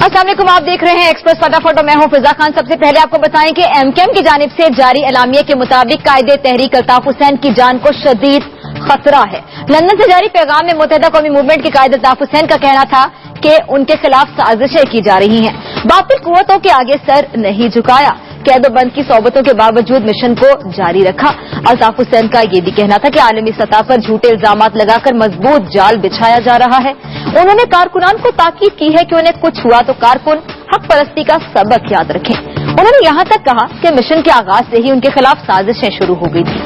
अस्सलाम वालेकुम, आप देख रहे हैं एक्सप्रेस फटाफट और मैं हूं फिजा खान। सबसे पहले आपको बताएं कि एमकेएम की जानिब से जारी एलामिया के मुताबिक कायदे तहरीक अल्ताफ हुसैन की जान को शदीद खतरा है। लंदन से जारी पैगाम में मुत्तहिदा कौमी मूवमेंट के कायद अल्ताफ हुसैन का कहना था कि उनके खिलाफ साजिशें की जा रही हैं। बातिल कुव्वतों के आगे सर नहीं झुकाया, कैदोबंद की सोबतों के बावजूद मिशन को जारी रखा। अल्ताफ हुसैन का ये भी कहना था कि आलमी सतह पर झूठे इल्जामात लगाकर मजबूत जाल बिछाया जा रहा है। उन्होंने कारकुनान को ताकीद की है कि उन्हें कुछ हुआ तो कारकुन हक परस्ती का सबक याद रखें। उन्होंने यहां तक कहा कि मिशन के आगाज से ही उनके खिलाफ साजिशें शुरू हो गई थी।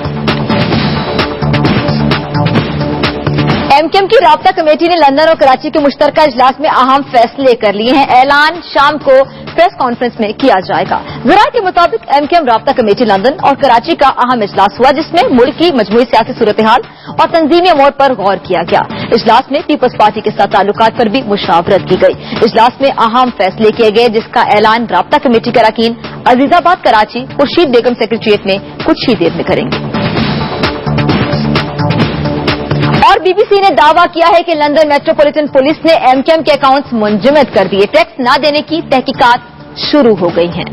एमकेएम की राब्ता कमेटी ने लंदन और कराची के मुश्तरका इजलास में अहम फैसले कर लिए हैं। ऐलान शाम को प्रेस कॉन्फ्रेंस में किया जाएगा। ज़राए के मुताबिक एमकेएम राब्ता कमेटी लंदन और कराची का अहम इजलास हुआ, जिसमें मुल्क की मजमूई सियासी सूरत हाल और तंजीमी अमूर पर गौर किया गया। इजलास में पीपल्स पार्टी के साथ ताल्लुकात पर भी मुशावरत की गई। इजलास में अहम फैसले किए गए, जिसका ऐलान राब्ता कमेटी के अरकान अजीजाबाद, कराची, खुर्शीद बेगम सेक्रेटेरिएट में कुछ ही देर में करेंगे। और बीबीसी ने दावा किया है कि लंदन मेट्रोपॉलिटन पुलिस ने एमकेएम के अकाउंट्स मुंजमद कर दिए। टैक्स न देने की तहकीकात शुरू हो गई हैं।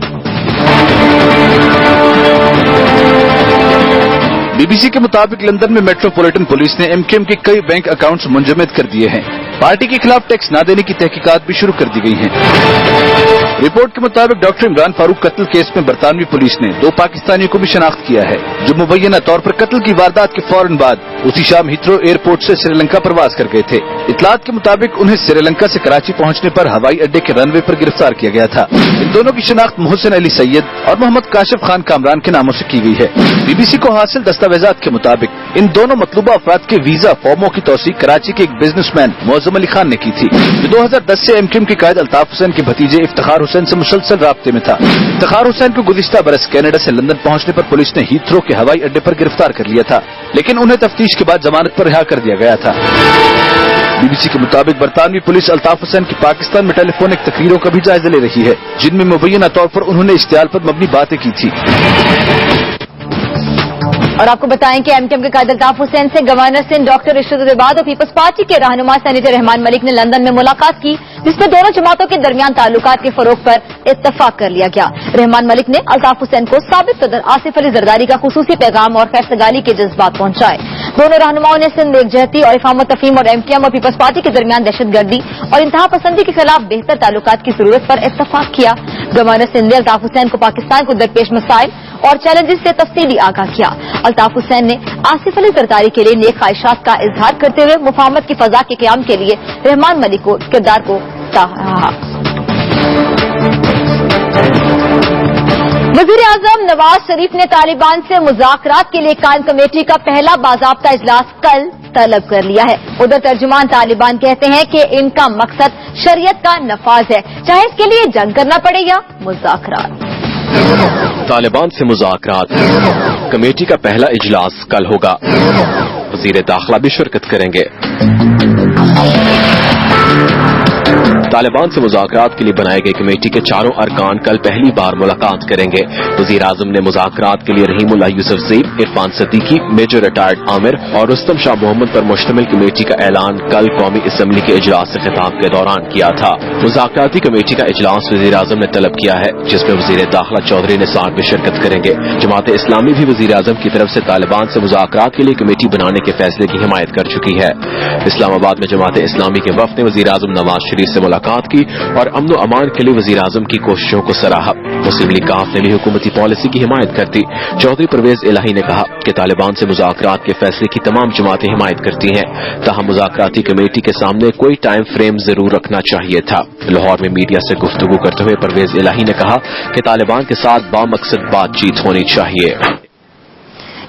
बीबीसी के मुताबिक लंदन में मेट्रोपॉलिटन पुलिस ने एमकेएम के कई बैंक अकाउंट्स मुंजमद कर दिए हैं। पार्टी के खिलाफ टैक्स न देने की तहकीकात भी शुरू कर दी गई हैं। रिपोर्ट के मुताबिक डॉक्टर इमरान फारूक कत्ल केस में बरतानवी पुलिस ने 2 पाकिस्तानियों को भी शनाख्त किया है, जो मुबैना तौर पर कत्ल की वारदात के फौरन बाद उसी शाम हिथ्रो एयरपोर्ट से श्रीलंका प्रवास कर गए थे। इतलात के मुताबिक उन्हें श्रीलंका से कराची पहुंचने पर हवाई अड्डे के रनवे पर गिरफ्तार किया गया था। इन दोनों की शनाख्त मोहसिन अली सैयद और मोहम्मद काशिफ खान कामरान के नामों से की गई है। बीबीसी को हासिल दस्तावेजात के मुताबिक इन दोनों मतलूबा अफराद के वीजा फॉर्मों की तौसीक कराची के एक बिजनेसमैन मौजम अली खान ने की थी, जो 2010 से एमकेएम के कायद अल्ताफ हुसैन के भतीजे इफ्तिखार हुसैन से मुसलसल राब्ते में था। इफ्तिखार हुसैन को गुज़िश्ता बरस कनाडा से लंदन पहुंचने पर पुलिस ने हीथ्रो के हवाई अड्डे पर गिरफ्तार कर लिया था, लेकिन उन्हें तफ्तीश के बाद जमानत पर रिहा कर दिया गया था। बीबीसी के मुताबिक बरतानवी पुलिस अल्ताफ हुसैन की पाकिस्तान में टेलीफोनिक तकरीरों का भी जायजा ले रही है, जिनमें मुबैना तौर पर उन्होंने इश्तियाल पर मबनी बातें की थी। और आपको बताएं कि एमकेएम के कायद अल्ताफ हुसैन से गवर्नर सिंध डॉक्टर इरशाद इबाद और पीपल्स पार्टी के रहनुमा सेनेटर रहमान मलिक ने लंदन में मुलाकात की, जिसमें दोनों जमातों के दरमियान ताल्लुकात के फरोग पर इत्तफाक कर लिया गया। रहमान मलिक ने अल्ताफ हुसैन को साबिक सदर आसिफ अली जरदारी का खुसूसी पैगाम और फैसलगाली के जज्बात पहुंचाए। दोनों रहनुमाओं ने सिंध में एकजहती और इफाम तफहीम और एमकेएम और पीपल्स पार्टी के दरमियान दहशतगर्दी और इंतहा पसंदी के खिलाफ बेहतर ताल्लुकात की जरूरत पर इत्तफाक किया। गवर्नर सिंध ने अल्ताफ हुसैन को पाकिस्तान को दरपेश मसाइल और चैलेंजेस से तफसीली आगाह किया। अल्ताफ हुसैन ने आसिफ अली जरदारी के लिए नेक ख्वाहिशात का इजहार करते हुए मुफाहमत की फजा के क़याम के लिए रहमान मलिक को किरदार को सराहा। वज़ीर आज़म नवाज शरीफ ने तालिबान से मुज़ाकरात के लिए कायम कमेटी का पहला बाज़ाब्ता इजलास कल तलब कर लिया है। उधर तर्जुमान तालिबान कहते हैं कि इनका मकसद शरीयत का नफाज है, चाहे इसके लिए जंग करना पड़े या मुज़ाकरात। तालिबान से मुज़ाकरात कमेटी का पहला इजलास कल होगा। वज़ीर दाखिला भी शिरकत करेंगे। तालिबान से मुज़ाकरात के लिए बनाई गई कमेटी के चारों अरकान कल पहली बार मुलाकात करेंगे। वज़ीर आज़म ने मुज़ाकरात के लिए रहीमुल्लाह यूसुफ़ज़ई, इरफान सदीकी, मेजर रिटायर्ड आमिर और रुस्तम शाह मोहम्मद पर मुश्तमिल कमेटी का ऐलान कल कौमी असम्बली के इजलास से खिताब के दौरान किया था। मुज़ाकराती कमेटी का इजलास वज़ीर आज़म ने तलब किया है, जिसमें वज़ीर दाखिला चौधरी निसार भी शिरकत करेंगे। जमात इस्लामी भी वज़ीर आज़म की तरफ से तालिबान से मुज़ाकरात के लिए कमेटी बनाने के फैसले की हिमायत कर चुकी है। इस्लामाबाद में जमात इस्लामी के वफ़द ने वज़ीर आज़म नवाज शरीफ से मुलाकात की और अमन व अमान के लिए वज़ीर आज़म की कोशिशों को सराहा। मुस्लिम लीग काफ ने भी हुकूमती पॉलिसी की हिमायत कर दी। चौधरी परवेज इलाही ने कहा कि तालिबान से मुज़ाकरात के फैसले की तमाम जमातें हिमायत करती हैं, ताहम मुज़ाकराती कमेटी के सामने कोई टाइम फ्रेम जरूर रखना चाहिए था। लाहौर में मीडिया से गुफ्तगू करते हुए परवेज इलाही ने कहा कि तालिबान के साथ बामकसद बातचीत होनी चाहिए।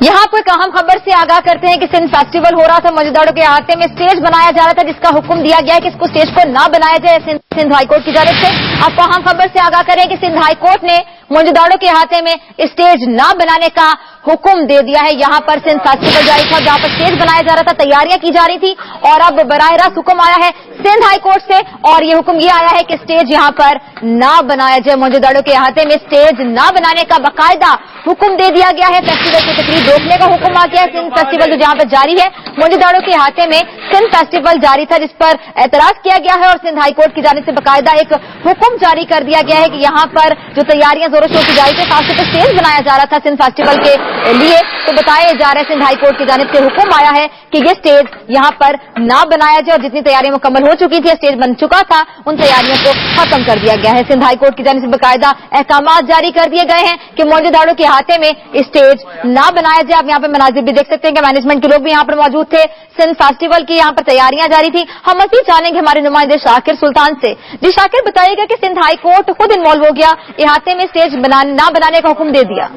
यहाँ आपको एक अहम खबर से आगाह करते हैं कि सिंध फेस्टिवल हो रहा था, मौजूदाड़ों के अहाते में स्टेज बनाया जा रहा था, जिसका हुक्म दिया गया है कि इसको स्टेज को ना बनाया जाए सिंध हाईकोर्ट की जानिब से। आपको अहम खबर से आगाह करें कि सिंध हाईकोर्ट ने मौजूदाड़ों के अहाते में स्टेज ना बनाने का हुक्म दे दिया है। यहाँ पर सिंध फेस्टिवल जारी था, जहाँ पर स्टेज बनाया जा रहा था, तैयारियां की जा रही थी, और अब बराह रास्त हुक्म आया है सिंध हाईकोर्ट से, और ये हुक्म ये आया है कि स्टेज यहाँ पर ना बनाया जाए। मौजूदाड़ों के अहाते में स्टेज ना बनाने का बाकायदा हुक्म दे दिया गया है। फेस्टिवल की तकरीब रोकने का हुक्म आ गया है। सिंध फेस्टिवल जो जहाँ पर जारी है, मौजूदाड़ों के अहाते में सिंध फेस्टिवल जारी था, जिस पर एतराज किया गया है और सिंध हाईकोर्ट की जानिब से बाकायदा एक हुक्म हुक्म जारी कर दिया गया है कि यहाँ पर जो तैयारियां जोरों शोर से जारी थी, खासतौर पर स्टेज बनाया जा रहा था सिंध फेस्टिवल के लिए, तो बताया जा रहा है सिंध हाई कोर्ट की जानिब से हुक्म आया है कि ये स्टेज यहाँ पर ना बनाया जाए और जितनी तैयारियां मुकम्मल हो चुकी थी, स्टेज बन चुका था, उन तैयारियों को खत्म कर दिया गया है। सिंध हाई कोर्ट की जानिब से बाकायदा अहकामात जारी कर दिए गए हैं कि मौजूदारों के अहाते में स्टेज ना बनाया जाए। आप यहाँ पे मनाजिर भी देख सकते हैं कि मैनेजमेंट के लोग भी यहाँ पर मौजूद थे। सिंध फेस्टिवल की यहाँ पर तैयारियां जारी थी। हम मजीद जानेंगे हमारे नुमाइंदे शाकिर सुल्तान से। जी शाकिर, बताइएगा कि सिंध हाई कोर्ट खुद इन्वॉल्व हो गया, इहाते में स्टेज ना बनाने का हुक्म दे दिया।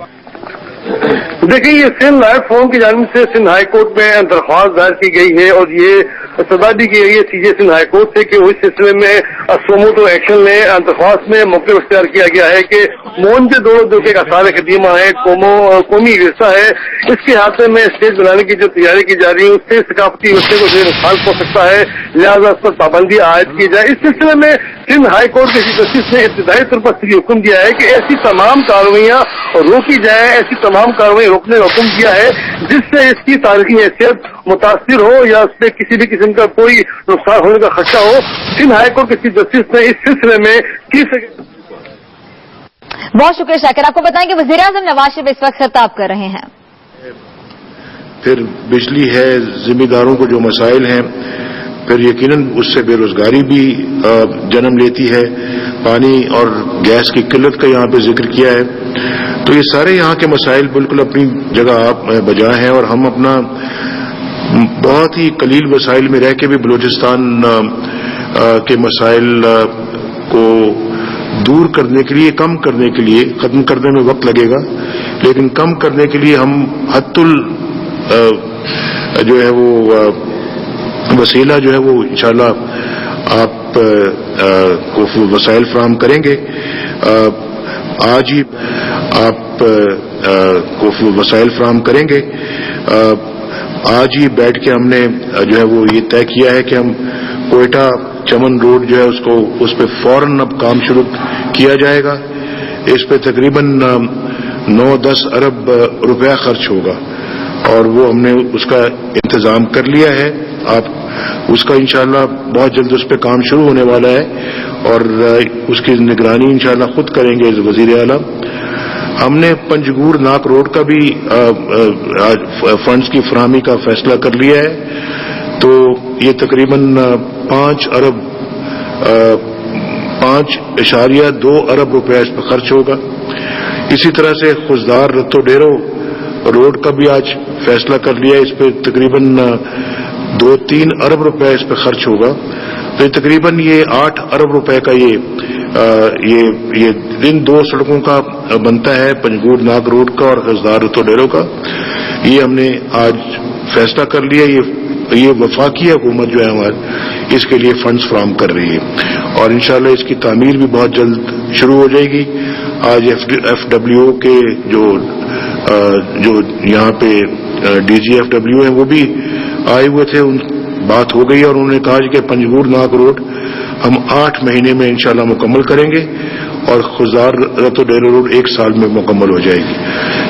देखिए, ये सिंध हाई फोरम की जानिब से सिंध हाई कोर्ट में दरख्वास्त दायर की गई है और ये सदा दी गई है चीजें सिंध हाई कोर्ट से कि इस सिलसिले में सोमोटो एक्शन ले। दरख्वास्त में मौके इख्तियार किया गया है कि मोहनजो दड़ो के आसार कदीमा है, कौमी विरसा है, इसके हाथे में स्टेज बनाने की जो तैयारी की जा रही है उससे सकाफती विरसे को जो नुकसान पहुंच सकता है, लिहाजा उस पर पाबंदी आयद की जाए। इस सिलसिले में सिंध हाई कोर्ट के चीफ जस्टिस ने इब्तिदाई तौर पर हुक्म दिया है कि ऐसी तमाम कार्रवाइयां रोकी जाए, ऐसी तमाम कार्रवाई रोकने का हुक्म दिया है जिससे इसकी तारीखी हैसियत मुतासिर हो या उससे किसी भी किस्म का कोई नुकसान होने का खदशा हो। सिंध हाई कोर्ट के चीफ जस्टिस ने इस सिलसिले में बहुत शुक्रिया शाकिर। आपको बताएं कि वज़ीर आज़म नवाज शरीफ इस वक्त खिताब कर रहे हैं। फिर बिजली है, जिम्मेदारों को जो मसाइल हैं, फिर यकीनन उससे बेरोजगारी भी जन्म लेती है, पानी और गैस की किल्लत का यहाँ पे जिक्र किया है। तो ये सारे यहाँ के मसाइल बिल्कुल अपनी जगह बजा हैं और हम अपना बहुत ही कलील वसाइल में रह के भी बलूचिस्तान के मसाइल को दूर करने के लिए, कम करने के लिए, खत्म करने में वक्त लगेगा, लेकिन कम करने के लिए हम हत्तुल जो है वो वसीला जो है वो इंशाल्लाह आप को वसाइल फराहम करेंगे। आज ही आप को वसाइल फराहम करेंगे। आज ही बैठ के हमने जो है वो ये तय किया है कि हम कोयटा चमन रोड जो है उसको उस पर फौरन अब काम शुरू किया जाएगा। इस पे तकरीबन 9-10 अरब रुपया खर्च होगा और वो हमने उसका इंतजाम कर लिया है। आप उसका इंशाल्लाह बहुत जल्द उस पर काम शुरू होने वाला है और उसकी निगरानी इंशाल्लाह खुद करेंगे वजीर आला। हमने पंजगूर नाक रोड का भी फंड्स की फराहमी का फैसला कर लिया है। तो ये तकरीबन 5.2 अरब रुपया इस पर खर्च होगा। इसी तरह से खुजदार रत्तो डेरो रोड का भी आज फैसला कर लिया है, इस पर तकरीबन 2-3 अरब रुपया इस पर खर्च होगा। तो तकरीबन ये 8 अरब रुपए का ये इन 2 सड़कों का बनता है, पंजगूर नाग रोड का और खुजदार रत्तो डेरो का। ये हमने आज फैसला कर लिया। ये वफाकी हुकूमत जो है हमारी इसके लिए फंड्स फराहम कर रही है और इंशाल्लाह इसकी तामीर भी बहुत जल्द शुरू हो जाएगी। आज FWO के जो यहाँ पे DGFW हैं वो भी आए हुए थे, उन बात हो गई और उन्होंने कहा कि पंजगूर नाग रोड हम 8 महीने में इंशाल्लाह मुकम्मल करेंगे और खुजदार रत्तो डेरो रोड 1 साल में मुकम्मल हो जाएगी।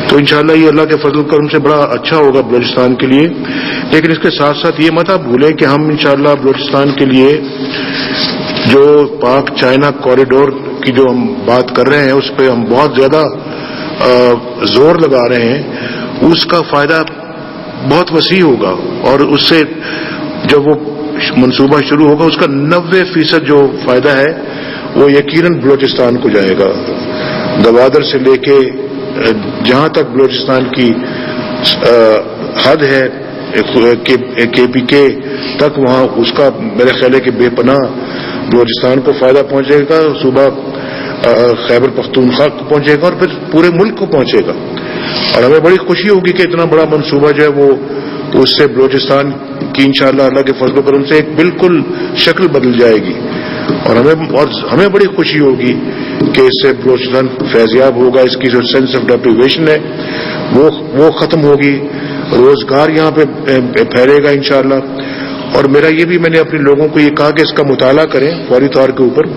तो इंशाल्लाह ये अल्लाह के फजल करम से बड़ा अच्छा होगा बलूचिस्तान के लिए। लेकिन इसके साथ साथ ये मत आप भूलें कि हम इंशाल्लाह बलूचिस्तान के लिए जो पाक चाइना कॉरिडोर की जो हम बात कर रहे हैं उस पर हम बहुत ज्यादा जोर लगा रहे हैं। उसका फायदा बहुत वसी होगा और उससे जब वो मंसूबा शुरू होगा उसका 90% जो फायदा है वो यकीनन बलूचिस्तान को जाएगा। गवादर से लेके जहां तक बलूचिस्तान की हद है KPK तक, वहां उसका मेरे ख्याल है कि बेपनाह बलूचिस्तान को फायदा पहुंचेगा, सूबा खैबर पख्तूनख्वा को पहुंचेगा और फिर पूरे मुल्क को पहुंचेगा। और हमें बड़ी खुशी होगी कि इतना बड़ा मंसूबा जो है वो उससे बलूचिस्तान की इंशाल्लाह अल्लाह के फजल करम से एक बिल्कुल शक्ल बदल जाएगी और हमें बड़ी खुशी होगी कि इससे बलूचिस्तान फैज़याब होगा। इसकी जो सेंस ऑफ डेप्रिवेशन है वो खत्म होगी, रोजगार यहाँ पे फैलेगा इंशाल्लाह। और मेरा ये भी, मैंने अपने लोगों को ये कहा कि इसका मुताला करें फौरी तौर के ऊपर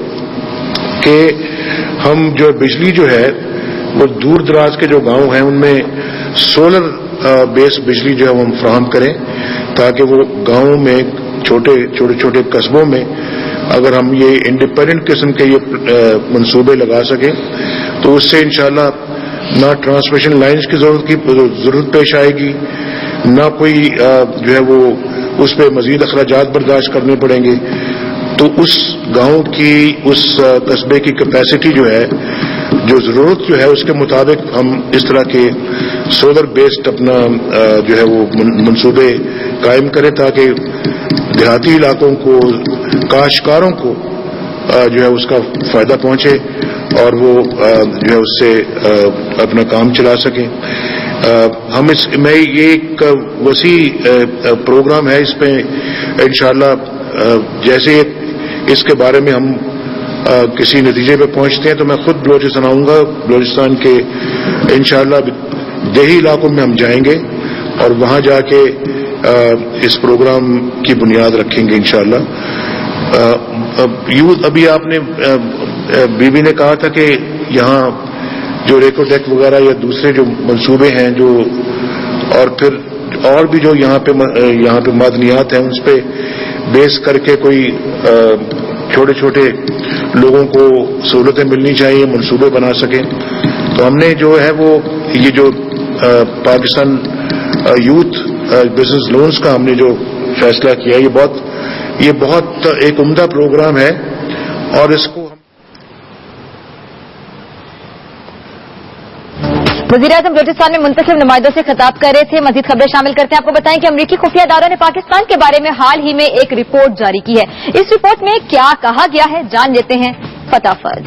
कि हम जो बिजली जो है वो दूर दराज के जो गांव हैं उनमें सोलर बेस बिजली जो है वो हम फराहम करें ताकि वो गांवों में छोटे छोटे कस्बों में اگر ہم یہ انڈیپینڈنٹ قسم کے یہ منصوبے لگا سکیں تو اس سے انشاءاللہ نہ ٹرانسمیشن لائنز کی ضرورت پیش آئے گی، نہ کوئی جو ہے وہ اس پہ مزید اخراجات برداشت کرنے پڑیں گے. تو اس گاؤں کی، اس قصبے کی کیپیسٹی جو ہے، جو ضرورت جو ہے، اس کے مطابق ہم اس طرح کے سولر بیسڈ اپنا جو ہے وہ منصوبے قائم کریں تاکہ دیہاتی علاقوں کو، کاشتکاروں کو جو ہے اس کا فائدہ پہنچے اور وہ جو ہے اس سے اپنا کام چلا سکیں. ہم میں یہ ایک وسیع پروگرام ہے، اس پہ انشاءاللہ جیسے اس کے بارے میں ہم کسی نتیجے پہ پہنچتے ہیں تو میں خود بلوچستان آؤں گا. بلوچستان کے انشاءاللہ دیہی علاقوں میں ہم جائیں گے اور وہاں جا کے اس پروگرام کی بنیاد رکھیں گے انشاءاللہ. یوتھ، ابھی آپ نے بیوی نے کہا تھا کہ یہاں جو ریکوڈیک وغیرہ یا دوسرے جو منصوبے ہیں جو، اور پھر اور بھی جو یہاں پہ معدنیات ہیں اس پہ بیس کر کے کوئی چھوٹے چھوٹے لوگوں کو سہولتیں ملنی چاہیے، منصوبے بنا سکیں. تو ہم نے جو ہے وہ یہ جو پاکستان یوتھ بزنس لونز کا ہم نے جو فیصلہ کیا، یہ بہت ایک عمدہ پروگرام ہے اور اس کو وزیراعظم بلوچستان میں منتخب نمائندوں سے خطاب کر رہے تھے. مزید خبریں شامل کرتے ہیں. آپ کو بتائیں کہ امریکی خفیہ اداروں نے پاکستان کے بارے میں حال ہی میں ایک رپورٹ جاری کی ہے. اس رپورٹ میں کیا کہا گیا ہے جان لیتے ہیں فٹافٹ.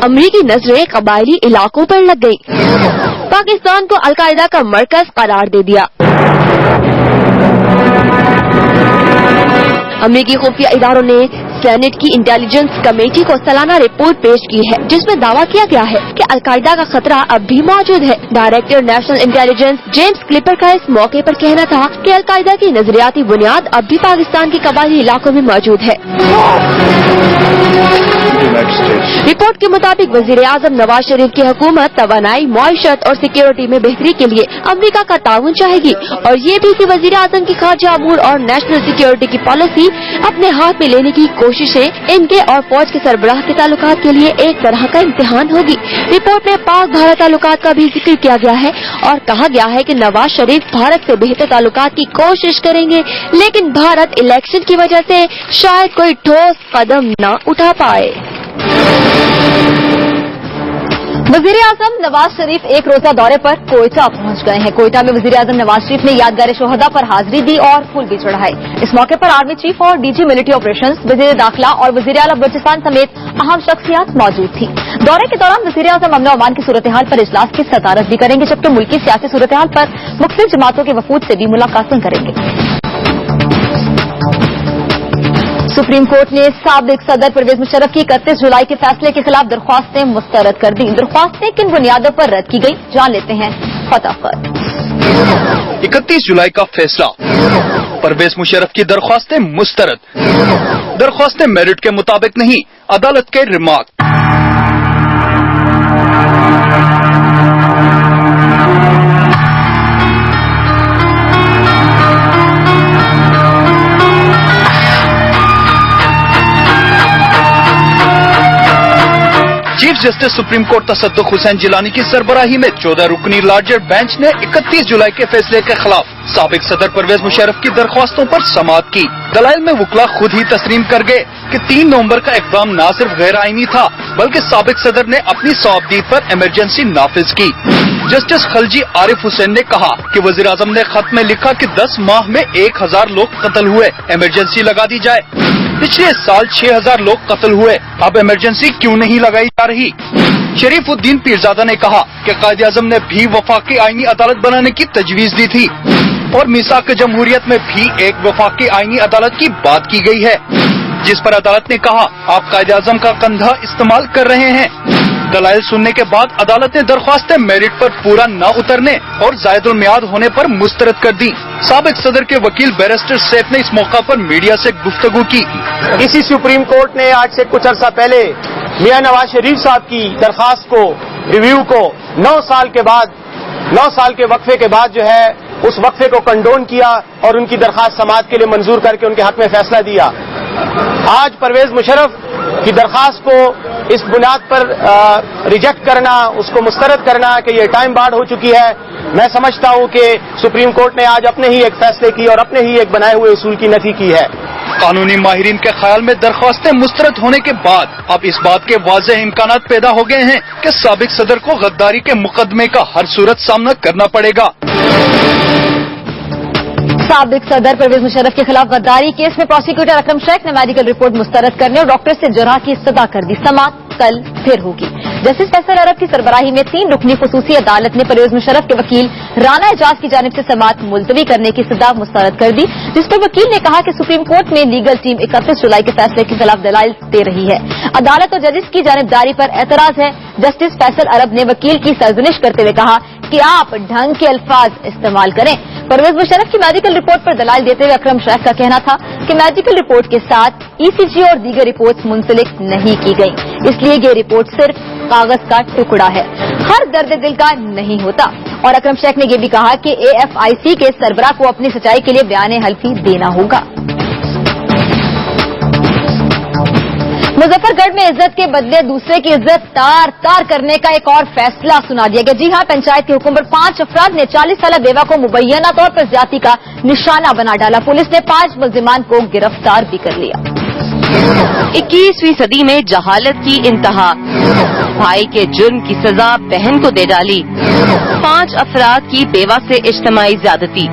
امریکی نظریں قبائلی علاقوں پر لگ گئی. پاکستان کو القاعدہ کا مرکز قرار دے دیا. امریکی خفیہ اداروں نے سینٹ کی انٹیلیجنس کمیٹی کو سالانہ رپورٹ پیش کی ہے جس میں دعویٰ کیا گیا ہے کہ القاعدہ کا خطرہ اب بھی موجود ہے. ڈائریکٹر نیشنل انٹیلیجنس جیمز کلپر کا اس موقع پر کہنا تھا کہ القاعدہ کی نظریاتی بنیاد اب بھی پاکستان کے قبائلی علاقوں میں موجود ہے. رپورٹ کے مطابق وزیر اعظم نواز شریف کی حکومت توانائی، معیشت اور سیکیورٹی میں بہتری کے لیے امریکہ کا تعاون چاہے گی اور یہ بھی کہ وزیر اعظم کی خارجہ امور اور نیشنل سیکیورٹی کی پالیسی اپنے ہاتھ میں لینے کی کوششیں ان کے اور فوج کے سربراہ کے تعلقات کے لیے ایک طرح کا امتحان ہوگی. رپورٹ میں پاک بھارت تعلقات کا بھی ذکر کیا گیا ہے اور کہا گیا ہے کہ نواز شریف بھارت سے بہتر تعلقات کی کوشش کریں گے لیکن بھارت الیکشن کی وجہ سے شاید کوئی ٹھوس قدم نہ اٹھا پائے. وزیر اعظم نواز شریف ایک روزہ دورے پر کوئٹہ پہنچ گئے ہیں. کوئٹہ میں وزیر اعظم نواز شریف نے یادگار شہداء پر حاضری دی اور پھول بھی چڑھائے. اس موقع پر آرمی چیف اور ڈی جی ملٹری آپریشنز، وزیر داخلہ اور وزیر اعلیٰ بلوچستان سمیت اہم شخصیات موجود تھیں. دورے کے دوران وزیر اعظم امن و امان کی صورتحال پر اجلاس کی صدارت بھی کریں گے جبکہ ملکی سیاسی صورتحال پر مختلف جماعتوں کے وفود سے بھی ملاقاتیں کریں گے. سپریم کورٹ نے سابق صدر پرویز مشرف کی 31 جولائی کے فیصلے کے خلاف درخواستیں مسترد کر دیں. درخواستیں کن بنیادوں پر رد کی گئی جان لیتے ہیں فٹافٹ. 31 جولائی کا فیصلہ، پرویز مشرف کی درخواستیں مسترد. درخواستیں میرٹ کے مطابق نہیں، عدالت کے remark. Chief justice supreme court Tassaduq Hussain Jilani کی سربراہی میں 14 رکنی لارجر بینچ نے 31 جولائی کے فیصلے کے خلاف سابق صدر پرویز مشرف کی درخواستوں پر سماعت کی. دلائل میں وکلا خود ہی تسلیم کر گئے کہ 3 نومبر کا اقدام نہ صرف غیر آئینی تھا بلکہ سابق صدر نے اپنی صوابدید پر ایمرجنسی نافذ کی. جسٹس خلجی عارف حسین نے کہا کہ وزیر اعظم نے خط میں لکھا کہ 10 ماہ میں 1000 لوگ قتل ہوئے، ایمرجنسی لگا دی جائے. پچھلے سال 6000 لوگ قتل ہوئے، اب ایمرجنسی کیوں نہیں لگائی جا رہی؟ شریف الدین پیرزادہ نے کہا کہ قائد اعظم نے بھی وفاقی آئینی عدالت بنانے کی تجویز دی تھی اور میثاق جمہوریت میں بھی ایک وفاقی آئینی عدالت کی بات کی گئی ہے جس پر عدالت نے کہا آپ قائد اعظم کا کندھا استعمال کر رہے ہیں. دلائل سننے کے بعد عدالت نے درخواستیں میرٹ پر پورا نہ اترنے اور زائد المیعاد ہونے پر مسترد کر دی. سابق صدر کے وکیل بیرسٹر سیف نے اس موقع پر میڈیا سے گفتگو کی. اسی سپریم کورٹ نے آج سے کچھ عرصہ پہلے میاں نواز شریف صاحب کی درخواست کو، ریویو کو 9 سال کے وقفے کے بعد جو ہے اس وقفے کو کنڈون کیا اور ان کی درخواست سماعت کے لیے منظور کر کے ان کے حق میں فیصلہ دیا. आज परवेज मुशर्रफ की दरखास्त को इस बुनियाद पर रिजेक्ट करना, उसको मुस्तरद करना कि ये टाइम बार्ड हो चुकी है, मैं समझता हूं कि सुप्रीम कोर्ट ने आज अपने ही एक फैसले की और अपने ही एक बनाए हुए उसूल की नफी की है। कानूनी माहिरीन के ख्याल में दरख्वास्तें मुस्तरद होने के बाद अब इस बात के वाज़ेह इम्कानात पैदा हो गए हैं कि साबिक सदर को गद्दारी के मुकदमे का हर सूरत सामना करना पड़ेगा। साबिक सदर परवेज मुशर्रफ के खिलाफ गद्दारी केस में प्रोसिक्यूटर अकरम शेख ने मेडिकल रिपोर्ट मुस्तरद करने और डॉक्टर से जराह की इस्तदा कर दी। समाअत कल फिर होगी। जस्टिस फैसल अरब की सरबराही में 3 रुकनी खुसूसी अदालत ने परवेज मुशर्रफ के वकील राना एजाज की जानिब से समाअत मुलतवी करने की इस्तदा मुस्तरद कर दी, जिस पर वकील ने कहा कि सुप्रीम कोर्ट में लीगल टीम 31 जुलाई के फैसले के खिलाफ दलाइल दे रही है। अदालत और जजिस की जानिबदारी पर एतराज है। जस्टिस फैसल अरब ने वकील की सरजनिश करते हुए कहा कि आप ढंग के अल्फाज इस्तेमाल करें। परवेज मुशर्रफ की मेडिकल रिपोर्ट पर दलाइल देते हुए अकरम शेख का कहना था कि मेडिकल रिपोर्ट के साथ ईसीजी और दीगर रिपोर्ट्स मुंसलिक नहीं की गई, इसलिए ये रिपोर्ट सिर्फ कागज का टुकड़ा है, हर दर्द दिल का नहीं होता। और अकरम शेख ने यह भी कहा कि एएफआईसी के सरबराह को अपनी सच्चाई के लिए बयान हल्फी देना होगा। मुजफ्फरगढ़ में इज्जत के बदले दूसरे की इज्जत तार तार करने का एक और फैसला सुना दिया गया। जी हां, पंचायत के हुक्म पर 5 अफराद ने 40 साल बेवा को मुबैना तौर पर ज्यादती का निशाना बना डाला। पुलिस ने 5 मुल्जिमान को गिरफ्तार भी कर लिया। 21वीं सदी में जहालत की इंतहा, भाई के जुर्म की सजा बहन को दे डाली। 5 अफराद की बेवा से इज्तिमाई ज्यादती।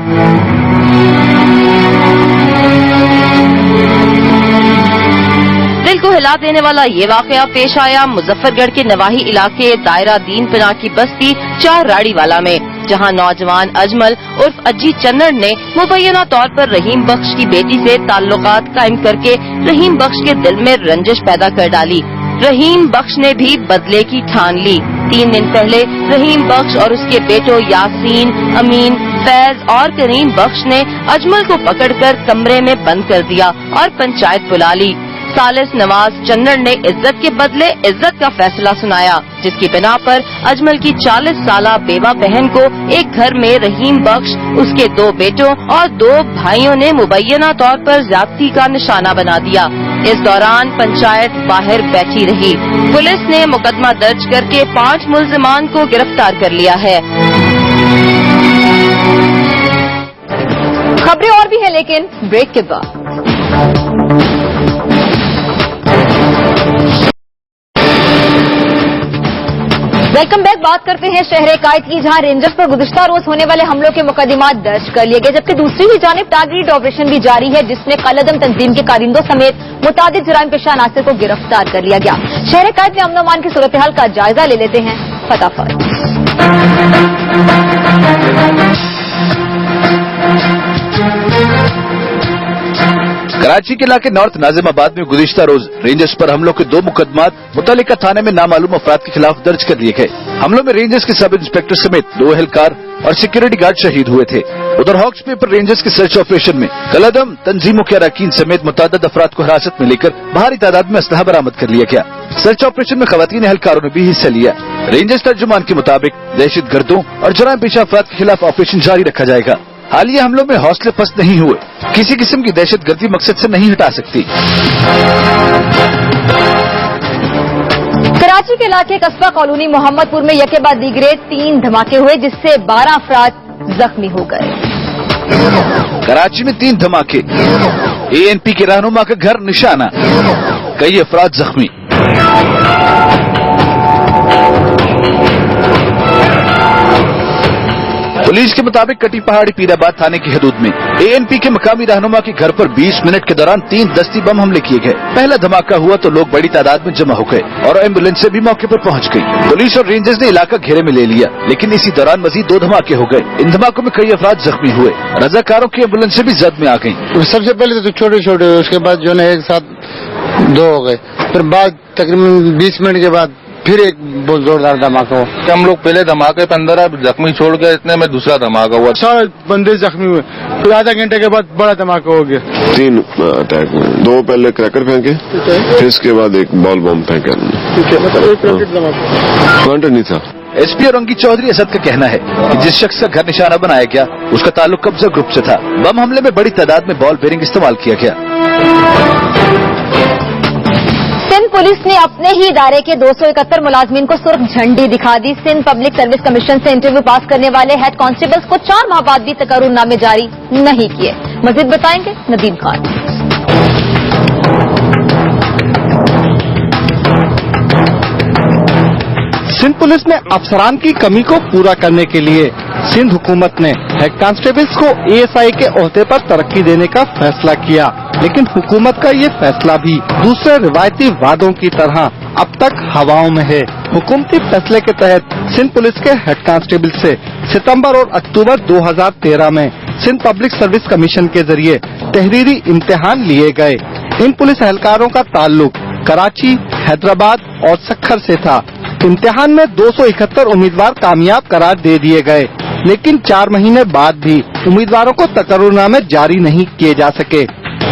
दिल को हिला देने वाला ये वाकया पेश आया मुजफ्फरगढ़ के नवाही इलाके दायरा दीन पनाह की बस्ती 4 राड़ी वाला में, जहां नौजवान अजमल उर्फ अज्जी चन्नड़ ने मुबैना तौर पर रहीम बख्श की बेटी से ताल्लुकात कायम करके रहीम बख्श के दिल में रंजिश पैदा कर डाली। रहीम बख्श ने भी बदले की ठान ली। 3 दिन पहले रहीम बख्श और उसके बेटों यासीन, अमीन, फैज और करीम बख्श ने अजमल को पकड़कर कमरे में बंद कर दिया और पंचायत बुला ली। सालिस नवाज चन्नड़ ने इज्जत के बदले इज्जत का फैसला सुनाया, जिसकी बिना पर अजमल की 40 साला बेवा बहन को एक घर में रहीम बख्श, उसके 2 बेटों और 2 भाइयों ने मुबैना तौर पर ज्यादती का निशाना बना दिया। इस दौरान पंचायत बाहर बैठी रही। पुलिस ने मुकदमा दर्ज करके 5 मुल्जिमान को गिरफ्तार कर लिया है। खबरें और भी हैं, लेकिन ब्रेक के बाद। Welcome back. बात करते हैं शहर कायद की, जहां रेंजर्स पर गुज़िश्ता रोज होने वाले हमलों के मुकदमात दर्ज कर लिए गए, जबकि दूसरी ही जानिब टारगेटेड ऑपरेशन भी जारी है, जिसमें कलअदम तंजीम के कारिंदों समेत मुतादिद जराइम पेशा अनासर को गिरफ्तार कर लिया गया। शहर कायद में अमन अमान की सूरत हाल का जायजा ले लेते हैं फटाफट। कराची के इलाके नॉर्थ नाजिमाबाद में गुज़िश्ता रोज रेंजर्स पर हमलों के 2 मुकदमात मुतल्लिका थाने में नामालूम अफराद के खिलाफ दर्ज कर लिए गए। हमलों में रेंजर्स के सब इंस्पेक्टर समेत 2 एहलकार और सिक्योरिटी गार्ड शहीद हुए थे। उधर हॉक्स पे पर रेंजर्स के सर्च ऑपरेशन में कलअदम तंजीमों के अरकान समेत मुतअद्दिद अफराद को हिरासत में लेकर भारी तादाद में असलहा बरामद कर लिया गया। सर्च ऑपरेशन में खवातीन एहलकारों ने भी हिस्सा लिया। रेंजर्स तर्जुमान के मुताबिक दहशतगर्दों और जराइम पेशा अफराद के खिलाफ ऑपरेशन जारी रखा जाएगा। हालिया हमलों में हौसले पस्त नहीं हुए, किसी किस्म की दहशतगर्दी मकसद से नहीं हटा सकती। कराची के इलाके कस्बा कॉलोनी मोहम्मदपुर में यके बाद दीगरे 3 धमाके हुए, जिससे 12 अफराद जख्मी हो गए। कराची में 3 धमाके, एएनपी के रहनुमा का घर निशाना, कई अफराद जख्मी। पुलिस के मुताबिक कटी पहाड़ी पीराबाद थाने की हदूद में एएनपी के मकामी रहनुमा के घर पर 20 मिनट के दौरान 3 दस्ती बम हमले किए गए। पहला धमाका हुआ तो लोग बड़ी तादाद में जमा हो गए और एम्बुलेंसें भी मौके पर पहुंच गई। पुलिस और रेंजर्स ने इलाका घेरे में ले लिया, लेकिन इसी दौरान मजीद 2 धमाके हो गए। इन धमाकों में कई अफराद जख्मी हुए। रजाकारों की एम्बुलेंसें भी जद में आ गयी। सबसे पहले तो छोटे छोटे, उसके बाद जो है एक साथ 2 हो गए, फिर बाद तकरीबन 20 मिनट के बाद फिर एक बहुत जोरदार धमाका हुआ। हम लोग पहले धमाके पे अंदर जख्मी छोड़ के इतने में दूसरा धमाका हुआ, सारे बंदे जख्मी हुए। फिर आधा घंटे के बाद बड़ा धमाका हो गया। 3 अटैक हुए, 2 पहले क्रैकर फेंके, फिर इसके बाद एक बॉल बम फेंके। मतलब नहीं था। एसपी औरंगी चौधरी असद का कहना है कि जिस शख्स का घर निशाना बनाया गया उसका ताल्लुक कब्जा ग्रुप से था। बम हमले में बड़ी तादाद में बॉल बेरिंग इस्तेमाल किया गया। पुलिस ने अपने ही इदारे के 271 मुलाजमीन को सुर्ख झंडी दिखा दी। सिंध पब्लिक सर्विस कमीशन से इंटरव्यू पास करने वाले हेड कांस्टेबल्स को 4 माह बाद भी तकर्रुरनामे जारी नहीं किए। मजीद बताएंगे नदीम खान। सिंध पुलिस में अफसरान की कमी को पूरा करने के लिए सिंध हुकूमत ने हेड कांस्टेबल्स को एएसआई के ओहदे पर तरक्की देने का फैसला किया, लेकिन हुकूमत का ये फैसला भी दूसरे रिवायती वादों की तरह अब तक हवाओं में है। हुकूमती फैसले के तहत सिंध पुलिस के हेड कांस्टेबल से सितंबर और अक्टूबर 2013 में सिंध पब्लिक सर्विस कमीशन के जरिए तहरीरी इम्तिहान लिए गए। इन पुलिस एहलकारों का ताल्लुक कराची, हैदराबाद और सक्खर से था। इम्तिहान में 271 उम्मीदवार कामयाब करार दे दिए गए, लेकिन 4 महीने बाद भी उम्मीदवारों को तकर्रुरनामे जारी नहीं किए जा सके।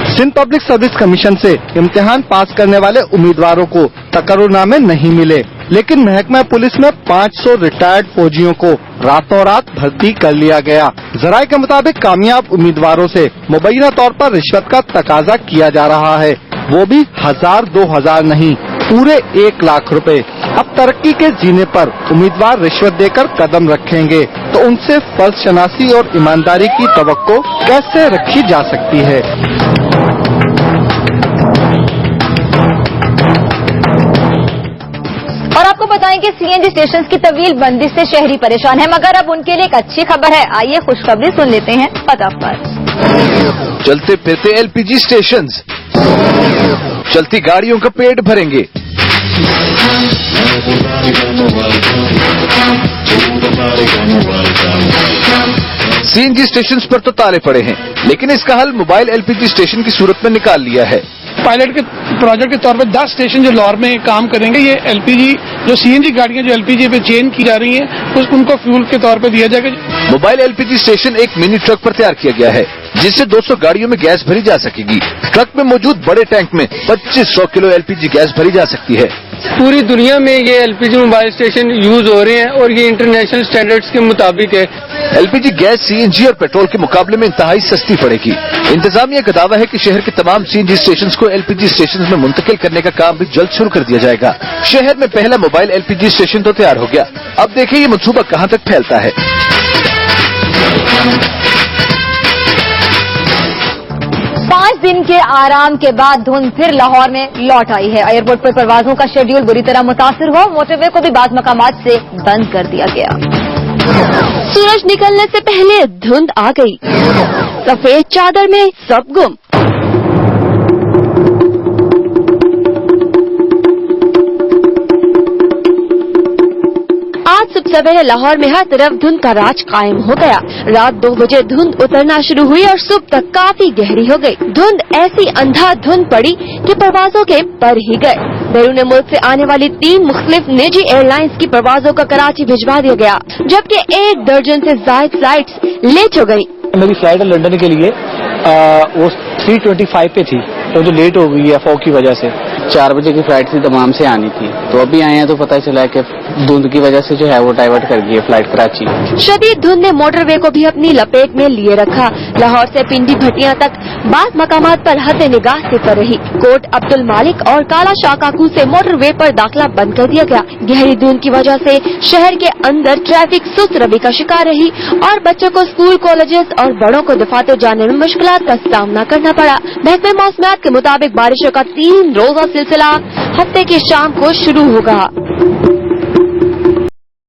सिंध पब्लिक सर्विस कमीशन से इम्तिहान पास करने वाले उम्मीदवारों को तकर्रुरनामे नहीं मिले, लेकिन महकमा पुलिस में 500 रिटायर्ड फौजियों को रातों रात भर्ती कर लिया गया। जराये के मुताबिक कामयाब उम्मीदवारों से मुबैना तौर पर रिश्वत का तकाजा किया जा रहा है, वो भी 1000-2000 नहीं, पूरे 1 लाख रुपए। अब तरक्की के जीने पर उम्मीदवार रिश्वत देकर कदम रखेंगे तो उनसे फर्ज शनासी और ईमानदारी की तवक्को कैसे रखी जा सकती है। और आपको बताएं कि सीएनजी स्टेशन की तवील बंदी से शहरी परेशान है, मगर अब उनके लिए एक अच्छी खबर है। आइए खुशखबरी सुन लेते हैं फटाफट। चलते फिरते एलपीजी स्टेशन, चलती गाड़ियों का पेट भरेंगे। सीएनजी स्टेशन पर तो ताले पड़े हैं, लेकिन इसका हल मोबाइल एलपीजी स्टेशन की सूरत में निकाल लिया है। पायलट के प्रोजेक्ट के तौर पर 10 स्टेशन जो लाहौर में काम करेंगे, ये एलपीजी जो सीएनजी गाड़ियां जो एलपीजी पे चेंज की जा रही हैं, उनको फ्यूल के तौर पर दिया जाएगा। मोबाइल एलपीजी स्टेशन एक मिनी ट्रक पर तैयार किया गया है, जिससे 200 गाड़ियों में गैस भरी जा सकेगी। ट्रक में मौजूद बड़े टैंक में 2500 किलो एलपीजी गैस भरी जा सकती है। पूरी दुनिया में ये एलपीजी मोबाइल स्टेशन यूज हो रहे हैं और ये इंटरनेशनल स्टैंडर्ड्स के मुताबिक है। एलपीजी गैस सीएनजी और पेट्रोल के मुकाबले में इंतहाई सस्ती पड़ेगी। इंतजामिया का दावा है कि शहर के तमाम सीएनजी स्टेशन को एलपीजी स्टेशन में मुंतकिल करने का काम भी जल्द शुरू कर दिया जाएगा। शहर में पहला मोबाइल एलपीजी स्टेशन तो तैयार हो गया, अब देखिए ये मंसूबा कहां तक फैलता है। 5 दिन के आराम के बाद धुंध फिर लाहौर में लौट आई है। एयरपोर्ट पर परवाजों का शेड्यूल बुरी तरह मुतासिर हुआ, मोटरवे को भी बाज़ मकामात से बंद कर दिया गया। सूरज निकलने से पहले धुंध आ गई, सफेद चादर में सब गुम। आज सुबह सवेरे लाहौर में हर तरफ धुंध का राज कायम हो गया। रात 2 बजे धुंध उतरना शुरू हुई और सुबह तक काफी गहरी हो गई। धुंध ऐसी अंधाधुंध पड़ी कि परवाजों के पर ही गए। बैरून मुल्क से आने वाली 3 मुख्तलिफ निजी एयरलाइंस की परवाजों का कराची भिजवा दिया गया, जबकि 1 दर्जन से ज्यादा फ्लाइट्स लेट हो गयी। मेरी फ्लाइट है लंदन के लिए, वो 3:25 पे थी, तो जो लेट हो गई है फॉग की वजह से। 4 बजे की फ्लाइट थी, तमाम से आनी थी, तो अभी आए हैं तो पता चला कि धुंध की वजह से जो है वो डाइवर्ट कर गई है फ्लाइट कराची। शदीद धुंध ने मोटरवे को भी अपनी लपेट में लिए रखा। लाहौर से पिंडी भटिया तक बाज़ मकामात पर हद निगाह सिफर रही। कोट अब्दुल मालिक और काला शाह काकू से मोटरवे पर दाखिला बंद कर दिया गया। गहरी धुंध की वजह से शहर के अंदर ट्रैफिक सुस्त रवि का शिकार रही और बच्चों को स्कूल, कॉलेजेस और बड़ों को दफातर जाने में मुश्किलात का सामना करना पड़ा। महकमे मौसमियात के मुताबिक बारिशों का 3 रोजा सिलसिला हफ्ते की शाम को शुरू होगा।